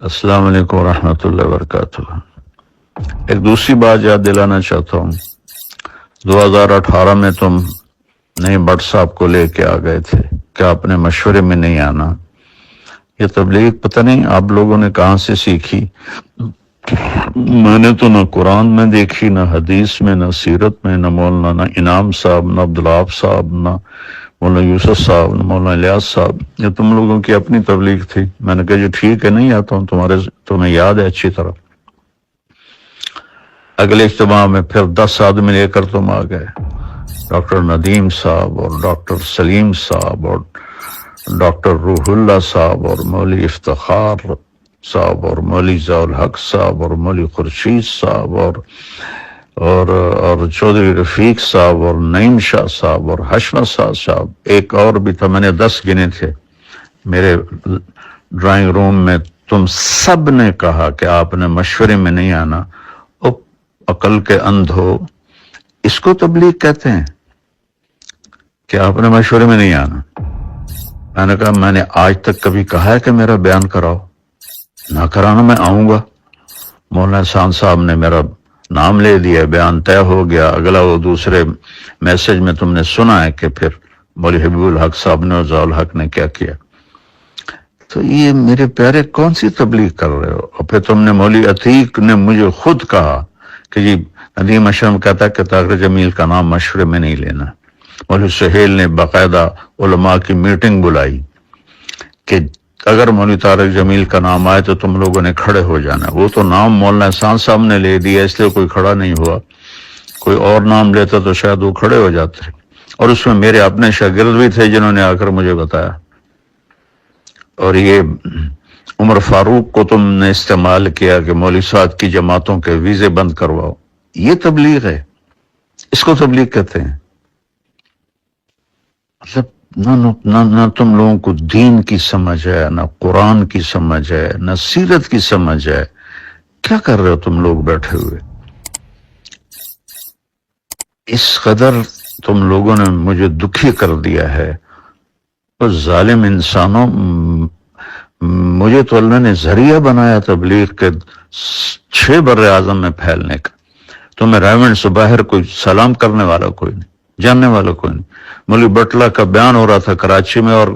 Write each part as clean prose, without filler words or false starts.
السلام علیکم ورحمۃ اللہ وبرکاتہ۔ ایک دوسری بات یاد دلانا چاہتا ہوں، 2018 میں تم نئے بٹ صاحب کو لے کے آ گئے تھے کہ آپ نے مشورے میں نہیں آنا۔ یہ تبلیغ پتہ نہیں آپ لوگوں نے کہاں سے سیکھی، میں نے تو نہ قرآن میں دیکھی، نہ حدیث میں، نہ سیرت میں، نہ مولانا انعام صاحب، نہ عبدالوہاب صاحب، نہ مولانا یوسف صاحب، نہ مولانا الیاس صاحب۔ یہ تم لوگوں کی اپنی تبلیغ تھی۔ میں نے کہا جی ٹھیک ہے، نہیں آتا ہوں، تمہیں یاد ہے اچھی طرح۔ اگلے اجتماع میں پھر 10 آدمی لے کر تم آ گئے، ڈاکٹر ندیم صاحب اور ڈاکٹر سلیم صاحب اور ڈاکٹر روح اللہ صاحب اور مولوی افتخار صاحب اور مولوی ضیاء الحق صاحب اور مولوی خورشید صاحب اور چودھری رفیق صاحب اور نعیم شاہ صاحب اور حشمت صاحب، ایک اور بھی تھا، میں نے 10 گنے تھے میرے ڈرائنگ روم میں۔ تم سب نے کہا کہ آپ نے مشورے میں نہیں آنا۔ عقل کے اندھو، اس کو تبلیغ کہتے ہیں کہ آپ نے مشورے میں نہیں آنا؟ میں نے کہا میں نے آج تک کبھی کہا ہے کہ میرا بیان کراؤ؟ نہ کرانا میں آؤں گا۔ مولانا احسان صاحب نے میرا نام لے دیا، بیان طے ہو گیا۔ اگلا وہ دوسرے میسج میں تم نے سنا ہے کہ پھر مولوی حبیب الحق صاحب نے اور ضیاء الحق نے کیا کیا۔ تو یہ میرے پیارے کون سی تبلیغ کر رہے ہو؟ اور پھر تم نے مولوی عتیق نے مجھے خود کہا کہ جی ندیم اشرم کہتا ہے کہ طاہر جمیل کا نام مشورے میں نہیں لینا۔ مولوی سہیل نے باقاعدہ علماء کی میٹنگ بلائی کہ اگر مولوی طارق جمیل کا نام آئے تو تم لوگوں نے کھڑے ہو جانا۔ وہ تو نام مولانا احسان صاحب نے لے دیا، اس لیے کوئی کھڑا نہیں ہوا، کوئی اور نام لیتا تو شاید وہ کھڑے ہو جاتے۔ اور اس میں میرے اپنے شاگرد بھی تھے جنہوں نے آ کر مجھے بتایا۔ اور یہ عمر فاروق کو تم نے استعمال کیا کہ مولوی صاحب کی جماعتوں کے ویزے بند کرواؤ۔ یہ تبلیغ ہے، اس کو تبلیغ کہتے ہیں؟ مطلب نہ تم لوگوں کو دین کی سمجھ ہے، نہ قرآن کی سمجھ ہے، نہ سیرت کی سمجھ ہے۔ کیا کر رہے ہو تم لوگ بیٹھے ہوئے؟ اس قدر تم لوگوں نے مجھے دکھی کر دیا ہے۔ اور ظالم انسانوں، مجھے تو اللہ نے ذریعہ بنایا تبلیغ کے 6 بر اعظم میں پھیلنے کا۔ تو میں ریونڈ سے باہر کوئی سلام کرنے والا کوئی نہیں، جاننے والا کوئی نہیں۔ مولوی بٹلہ کا بیان ہو رہا تھا کراچی میں، اور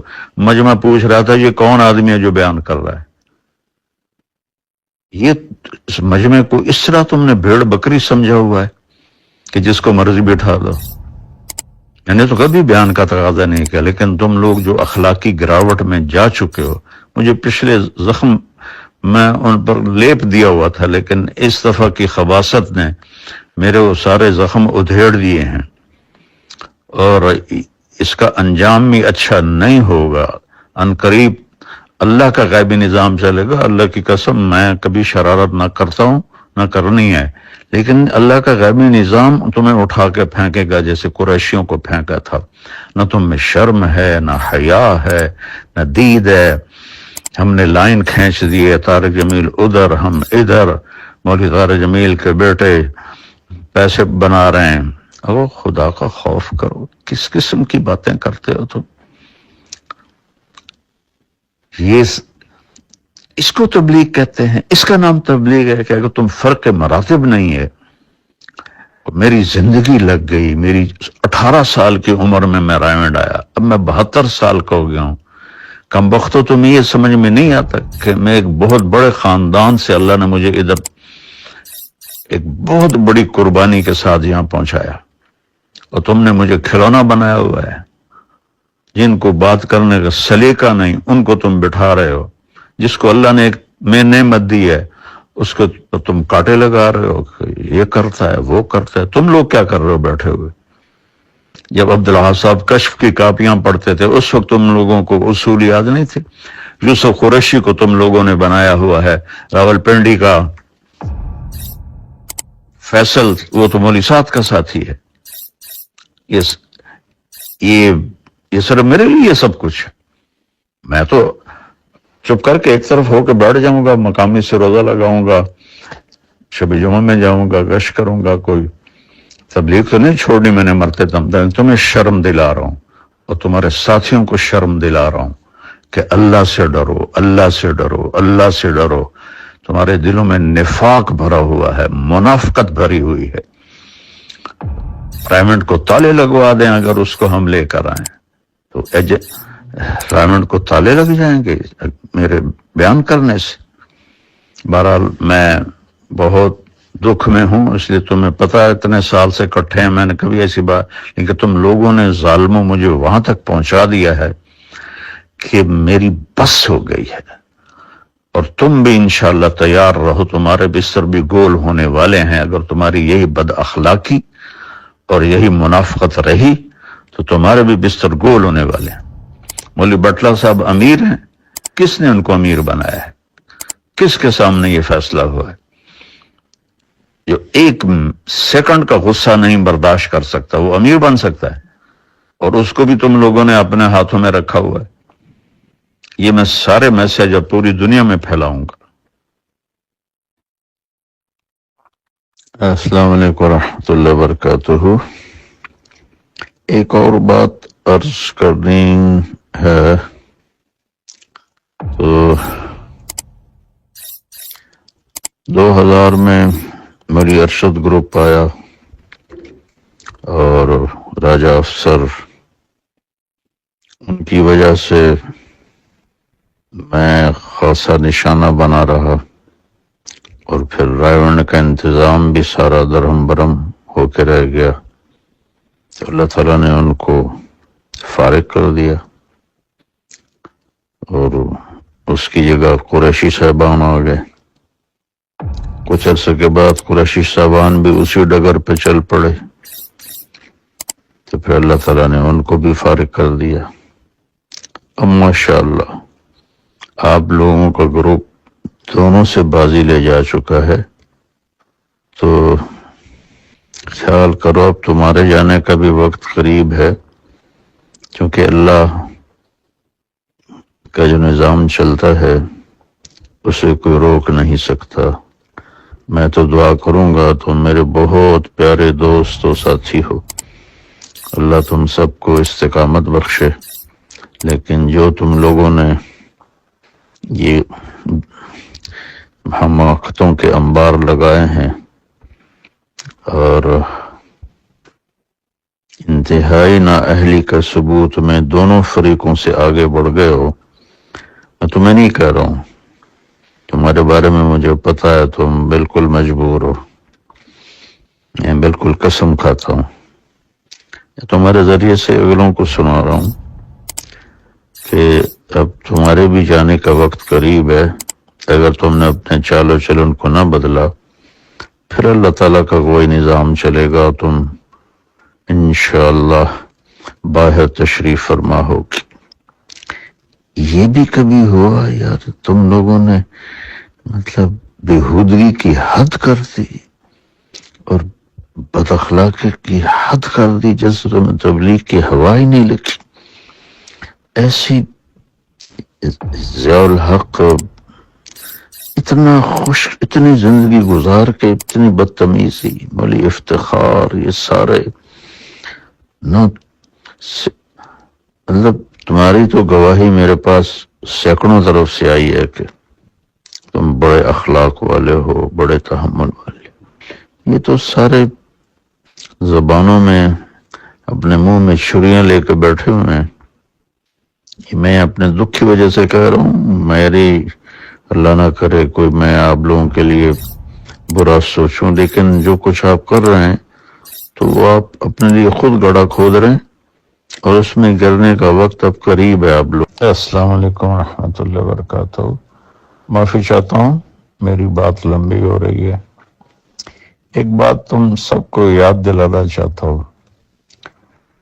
مجمع پوچھ رہا تھا یہ کون آدمی ہے جو بیان کر رہا ہے۔ یہ اس مجمع کو اس طرح تم نے بھیڑ بکری سمجھا ہوا ہے کہ جس کو مرضی بٹھا دو۔ میں نے تو کبھی بیان کا تقاضا نہیں کیا، لیکن تم لوگ جو اخلاقی گراوٹ میں جا چکے ہو، مجھے پچھلے زخم میں ان پر لیپ دیا ہوا تھا، لیکن اس دفعہ کی خباثت نے میرے وہ سارے زخم ادھیڑ دیے ہیں، اور اس کا انجام بھی اچھا نہیں ہوگا۔ ان قریب اللہ کا غیبی نظام چلے گا۔ اللہ کی قسم میں کبھی شرارت نہ کرتا ہوں، نہ کرنی ہے، لیکن اللہ کا غیبی نظام تمہیں اٹھا کے پھینکے گا جیسے قریشیوں کو پھینکا تھا۔ نہ تم میں شرم ہے، نہ حیا ہے، نہ دید ہے۔ ہم نے لائن کھینچ دیے، طارق جمیل ادھر، ہم ادھر، مولوی طارق جمیل کے بیٹے پیسے بنا رہے ہیں۔ او خدا کا خوف کرو، کس قسم کی باتیں کرتے ہو تم؟ یہ اس کو تبلیغ کہتے ہیں؟ اس کا نام تبلیغ ہے کہ اگر تم فرق مراتب نہیں ہے؟ میری زندگی لگ گئی، میری 18 سال کی عمر میں رائمنڈ آیا، اب میں 72 سال کا ہو گیا ہوں۔ کم بختو تمہیں یہ سمجھ میں نہیں آتا کہ میں ایک بہت بڑے خاندان سے اللہ نے مجھے ادھر ایک بہت بڑی قربانی کے ساتھ یہاں پہنچایا، اور تم نے مجھے کھلونا بنایا ہوا ہے۔ جن کو بات کرنے کا سلیقہ نہیں ان کو تم بٹھا رہے ہو، جس کو اللہ نے ایک میں نعمت دی ہے اس کو تم کاٹے لگا رہے ہو کہ یہ کرتا ہے وہ کرتا ہے۔ تم لوگ کیا کر رہے ہو بیٹھے ہوئے؟ جب عبدالوہاب صاحب کشف کی کاپیاں پڑھتے تھے اس وقت تم لوگوں کو اصول یاد نہیں تھے؟ یوسف قریشی کو تم لوگوں نے بنایا ہوا ہے، راول پنڈی کا فیصل وہ تو مولوی صاحب کا ساتھی ہے۔ یہ صرف میرے لیے سب کچھ ہے۔ میں تو چپ کر کے ایک طرف ہو کے بیٹھ جاؤں گا، مقامی سے روزہ لگاؤں گا، شب جمعہ میں جاؤں گا، گشت کروں گا، کوئی تبلیغ تو نہیں چھوڑنی میں نے مرتے دم تک۔ تمہیں شرم دلا رہا ہوں اور تمہارے ساتھیوں کو شرم دلا رہا ہوں کہ اللہ سے ڈرو، اللہ سے ڈرو، اللہ سے ڈرو۔ تمہارے دلوں میں نفاق بھرا ہوا ہے، منافقت بھری ہوئی ہے۔ رائمنڈ کو تالے لگوا دیں اگر اس کو ہم لے کر آئیں تو رائمنڈ کو تالے لگ جائیں گے میرے بیان کرنے سے۔ بہرحال میں بہت دکھ میں ہوں، اس لیے تمہیں پتا ہے اتنے سال سے کٹھے ہیں، میں نے کبھی ایسی بات، لیکن تم لوگوں نے ظالموں مجھے وہاں تک پہنچا دیا ہے کہ میری بس ہو گئی ہے۔ اور تم بھی انشاءاللہ تیار رہو، تمہارے بستر بھی گول ہونے والے ہیں۔ اگر تمہاری یہی بد اخلاقی اور یہی منافقت رہی تو تمہارے بھی بستر گول ہونے والے ہیں۔ مولوی بٹلہ صاحب امیر ہیں، کس نے ان کو امیر بنایا ہے؟ کس کے سامنے یہ فیصلہ ہوا ہے؟ جو ایک سیکنڈ کا غصہ نہیں برداشت کر سکتا وہ امیر بن سکتا ہے؟ اور اس کو بھی تم لوگوں نے اپنے ہاتھوں میں رکھا ہوا ہے۔ یہ میں سارے میسج اب پوری دنیا میں پھیلاؤں گا۔ السلام علیکم ورحمۃ اللہ وبرکاتہ۔ ایک اور بات عرض کرنی ہے، تو 2000 میں میری ارشد گروپ آیا اور راجہ افسر، ان کی وجہ سے میں خاصا نشانہ بنا رہا، اور پھر رائے کا انتظام بھی سارا درہم برہم ہو کے رہ گیا، تو اللہ تعالیٰ نے ان کو فارغ کر دیا، اور اس کی جگہ قریشی صاحبان آ گئے۔ کچھ عرصے کے بعد قریشی صاحبان بھی اسی ڈگر پہ چل پڑے، تو پھر اللہ تعالیٰ نے ان کو بھی فارغ کر دیا۔ اب ماشاءاللہ آپ لوگوں کا گروپ دونوں سے بازی لے جا چکا ہے، تو خیال کرو اب تمہارے جانے کا بھی وقت قریب ہے، کیونکہ اللہ کا جو نظام چلتا ہے اسے کوئی روک نہیں سکتا۔ میں تو دعا کروں گا، تم میرے بہت پیارے دوست و ساتھی ہو، اللہ تم سب کو استقامت بخشے، لیکن جو تم لوگوں نے یہ حماقتوں کے انبار لگائے ہیں اور انتہائی نااہلی کا ثبوت میں دونوں فریقوں سے آگے بڑھ گئے ہو، میں تمہیں نہیں کہہ رہا ہوں، تمہارے بارے میں مجھے پتا ہے، تم بالکل مجبور ہو، میں بالکل قسم کھاتا ہوں، تمہارے ذریعے سے اگلوں کو سنا رہا ہوں کہ اب تمہارے بھی جانے کا وقت قریب ہے۔ اگر تم نے اپنے چال و چلن کو نہ بدلا، پھر اللہ تعالیٰ کا کوئی نظام چلے گا، تم انشاءاللہ باہر تشریف فرما ہوگی۔ یہ بھی کبھی ہوا یار تم لوگوں نے مطلب بےہودگی کی حد کر دی اور بد اخلاقی کی حد کر دی، جیسے میں تبلیغ کی ہوا ہی نہیں لگی؟ ایسی ضیاء الحق اتنا خوش، اتنی زندگی گزار کے اتنی بدتمیزی، مولی افتخار، یہ سارے مطلب تمہاری تو گواہی میرے پاس سینکڑوں طرف سے آئی ہے کہ تم بڑے اخلاق والے ہو، بڑے تحمل والے ہو۔ یہ تو سارے زبانوں میں اپنے منہ میں چھریاں لے کے بیٹھے ہوئے ہیں۔ میں اپنے دکھ کی وجہ سے کہہ رہا ہوں، میری اللہ نہ کرے کوئی میں آپ لوگوں کے لیے برا سوچوں، لیکن جو کچھ آپ کر رہے ہیں تو وہ آپ اپنے لیے خود گڑھا کھود رہے ہیں، اور اس میں گرنے کا وقت اب قریب ہے آپ لوگ۔ السلام علیکم ورحمۃ اللہ وبرکاتہ۔ معافی چاہتا ہوں، میری بات لمبی ہو رہی ہے۔ ایک بات تم سب کو یاد دلانا چاہتا ہوں،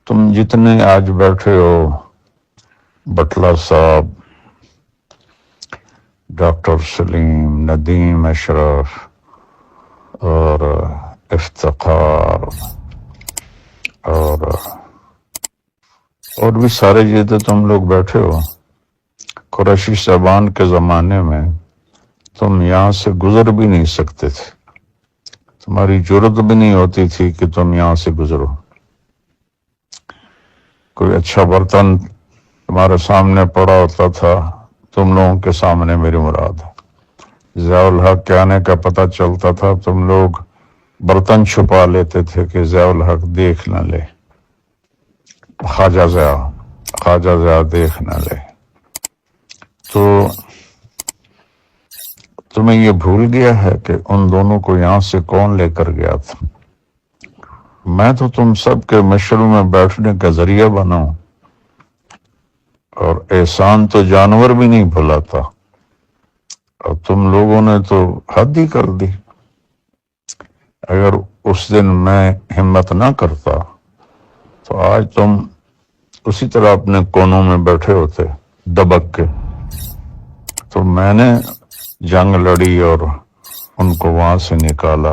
تم جتنے آج بیٹھے ہو، بٹلہ صاحب، ڈاکٹر سلیم، ندیم اشرف اور افتخار اور بھی سارے جتنے تم لوگ بیٹھے ہو، قریشی صاحبان کے زمانے میں تم یہاں سے گزر بھی نہیں سکتے تھے، تمہاری جرت بھی نہیں ہوتی تھی کہ تم یہاں سے گزرو۔ کوئی اچھا برتن تمہارے سامنے پڑا ہوتا تھا، تم لوگوں کے سامنے میری مراد ہے، ضیاء الحق کے آنے کا پتہ چلتا تھا تم لوگ برتن چھپا لیتے تھے کہ ضیاء الحق دیکھ نہ لے، خواجہ ضیاء دیکھ نہ لے۔ تو تمہیں یہ بھول گیا ہے کہ ان دونوں کو یہاں سے کون لے کر گیا تھا؟ میں تو تم سب کے مشوروں میں بیٹھنے کا ذریعہ بنا ہوں، اور احسان تو جانور بھی نہیں بھلاتا، اور تم لوگوں نے تو حد ہی کر دی۔ اگر اس دن میں ہمت نہ کرتا تو آج تم اسی طرح اپنے کونوں میں بیٹھے ہوتے دبک کے۔ تو میں نے جنگ لڑی اور ان کو وہاں سے نکالا،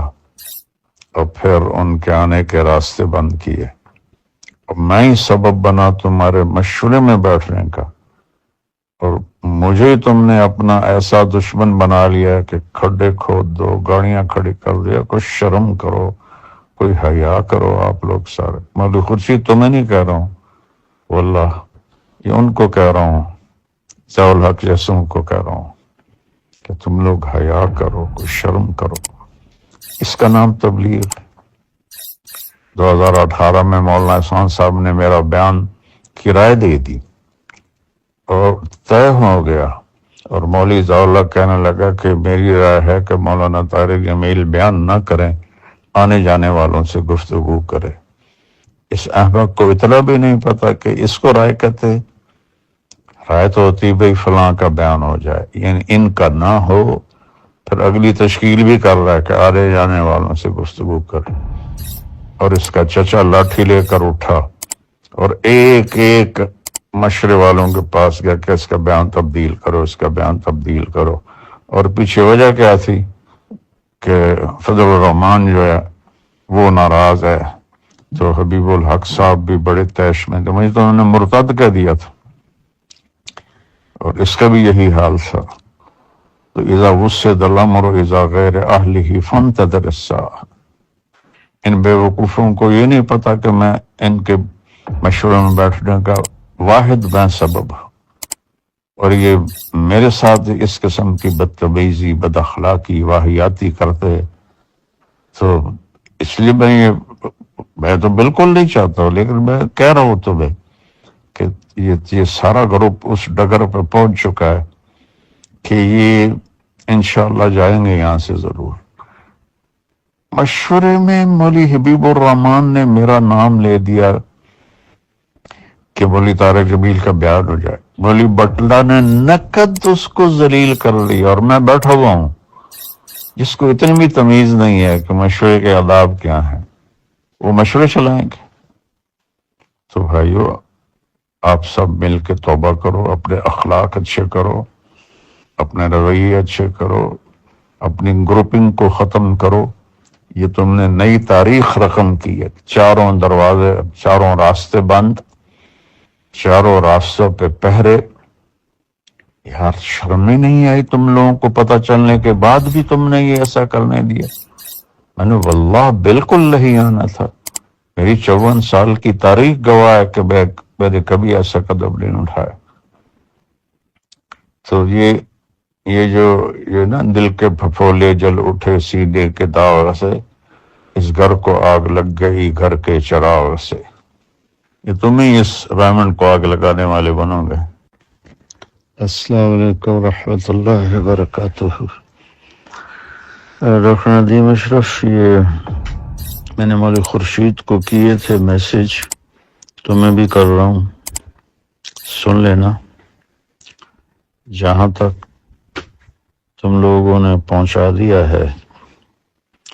اور پھر ان کے آنے کے راستے بند کیے، اور میں ہی سبب بنا تمہارے مشورے میں بیٹھنے کا، اور مجھے تم نے اپنا ایسا دشمن بنا لیا کہ کھڈے کھود دو، گاڑیاں کھڑی کر دیا۔ کچھ شرم کرو، کوئی حیا کرو آپ لوگ سارے۔ مولوی خورشید تمہیں نہیں کہہ رہا ہوں، واللہ یہ ان کو کہہ رہا ہوں، ضیاء الحق جیسوں کو کہہ رہا ہوں کہ تم لوگ حیا کرو، کوئی شرم کرو۔ اس کا نام تبلیغ۔ 2018 میں مولانا احسان صاحب نے میرا بیان کی رائے دے دی اور طے ہو گیا، اور مولوی ضیاء الحق کہنے لگا کہ میری رائے ہے کہ مولانا طارق جمیل بیان نہ کریں، آنے جانے والوں سے گفتگو کرے۔ اس احمق کو اتنا بھی نہیں پتا کہ اس کو رائے کہتے۔ رائے تو ہوتی بھئی فلاں کا بیان ہو جائے، یعنی ان کا نہ ہو، پھر اگلی تشکیل بھی کر رہا ہے کہ آنے جانے والوں سے گفتگو کرے۔ اور اس کا چچا لاٹھی لے کر اٹھا اور ایک ایک مشورے والوں کے پاس گیا کہ اس کا بیان تبدیل کرو، اس کا بیان تبدیل کرو۔ اور پیچھے وجہ کیا تھی کہ فضل الرحمان جو ہے وہ ناراض ہے، تو حبیب الحق صاحب بھی بڑے تیش میں تھے، مجھے تو انہوں نے مرتد کہہ دیا تھا، اور اس کا بھی یہی حال تھا۔ تو اذا وسد الامر اذا غیر اہلہ فانتظر الساعہ۔ ان بے وقوفوں کو یہ نہیں پتا کہ میں ان کے مشورے میں بیٹھنے کا واحد میں سبب ہوں، اور یہ میرے ساتھ اس قسم کی بدتمیزی، بد اخلاقی، واہیاتی کرتے، تو اس لیے میں تو بالکل نہیں چاہتا ہوں، لیکن میں کہہ رہا ہوں تمہیں کہ یہ سارا گروپ اس ڈگر پہ پہنچ چکا ہے کہ یہ انشاءاللہ جائیں گے یہاں سے ضرور۔ مشورے میں مولوی حبیب الرحمان نے میرا نام لے دیا کہ مولوی طارق جمیل کا بیان ہو جائے۔ مولوی بٹلہ نے نقد اس کو ذلیل کر لیا، اور میں بیٹھا ہوا ہوں جس کو اتنی بھی تمیز نہیں ہے کہ مشورے کے آداب کیا ہیں، وہ مشورے چلائیں گے۔ تو بھائیو، آپ سب مل کے توبہ کرو، اپنے اخلاق اچھے کرو، اپنے رویے اچھے کرو، اپنی گروپنگ کو ختم کرو۔ یہ تم نے نئی تاریخ رقم کی ہے، چاروں دروازے، چاروں راستے بند، چاروں راستوں پہ پہرے۔ یار شرم ہی نہیں آئی تم لوگوں کو، پتہ چلنے کے بعد بھی تم نے یہ ایسا کرنے دیا۔ میں نے واللہ بالکل نہیں آنا تھا، میری 54 سال کی تاریخ گواہ ہے کہ میں نے کبھی ایسا قدم نہیں اٹھایا۔ تو یہ نا دل کے پھپھولے جل اٹھے سینے کے داغ سے، اس گھر کو آگ لگ گئی گھر کے چراغ سے۔ یہ تم ہی اس رحمن کو آگ لگانے والے بنو گے۔ السلام علیکم ورحمۃ اللہ وبرکاتہ۔ ڈاکٹر ندیم اشرف، یہ میں نے مولوی خورشید کو کیے تھے میسج، تو میں بھی کر رہا ہوں، سن لینا۔ جہاں تک تم لوگوں نے پہنچا دیا ہے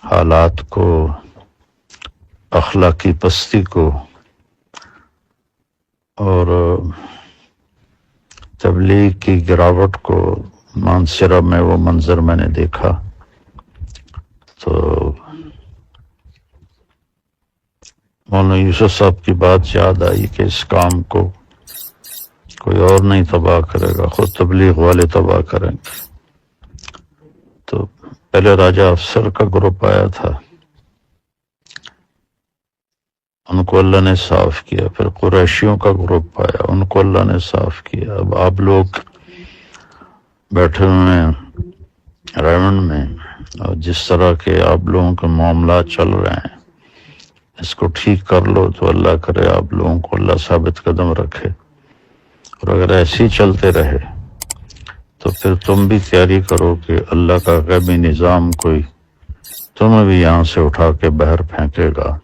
حالات کو، اخلاقی پستی کو، اور تبلیغ کی گراوٹ کو، مانسرہ میں وہ منظر میں نے دیکھا، تو مولانا یوسف صاحب کی بات یاد آئی کہ اس کام کو کوئی اور نہیں تباہ کرے گا، خود تبلیغ والے تباہ کریں گے۔ تو پہلے راجہ افسر کا گروپ آیا تھا، ان کو اللہ نے صاف کیا، پھر قریشیوں کا گروپ آیا، ان کو اللہ نے صاف کیا۔ اب آپ لوگ بیٹھے ہوئے ہیں ریمنڈ میں، اور جس طرح کے آپ لوگوں کے معاملات چل رہے ہیں اس کو ٹھیک کر لو تو اللہ کرے آپ لوگوں کو اللہ ثابت قدم رکھے، اور اگر ایسے ہی چلتے رہے تو پھر تم بھی تیاری کرو کہ اللہ کا غیبی نظام کوئی تمہیں بھی یہاں سے اٹھا کے باہر پھینکے گا۔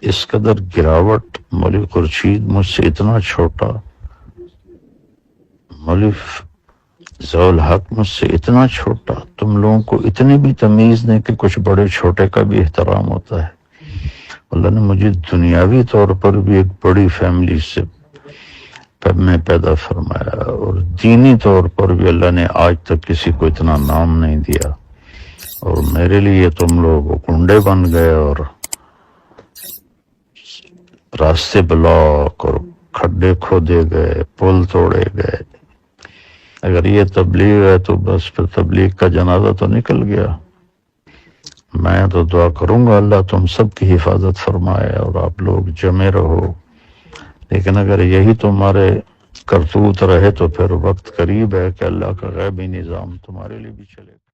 اس قدر گراوٹ، مولوی خورشید مجھ سے اتنا چھوٹا، مولوی ضیاء الحق مجھ سے اتنا چھوٹا، تم لوگوں کو اتنی بھی تمیز نہیں کہ کچھ بڑے چھوٹے کا بھی احترام ہوتا ہے۔ اللہ نے مجھے دنیاوی طور پر بھی ایک بڑی فیملی سے میں پیدا فرمایا، اور دینی طور پر بھی اللہ نے آج تک کسی کو اتنا نام نہیں دیا، اور میرے لیے تم لوگ کنڈے بن گئے اور راستے بلاک اور کھڈے کھودے گئے، پل توڑے گئے۔ اگر یہ تبلیغ ہے تو بس پھر تبلیغ کا جنازہ تو نکل گیا۔ میں تو دعا کروں گا اللہ تم سب کی حفاظت فرمائے اور آپ لوگ جمے رہو، لیکن اگر یہی تمہارے کرتوت رہے تو پھر وقت قریب ہے کہ اللہ کا غیبی نظام تمہارے لیے بھی چلے گا۔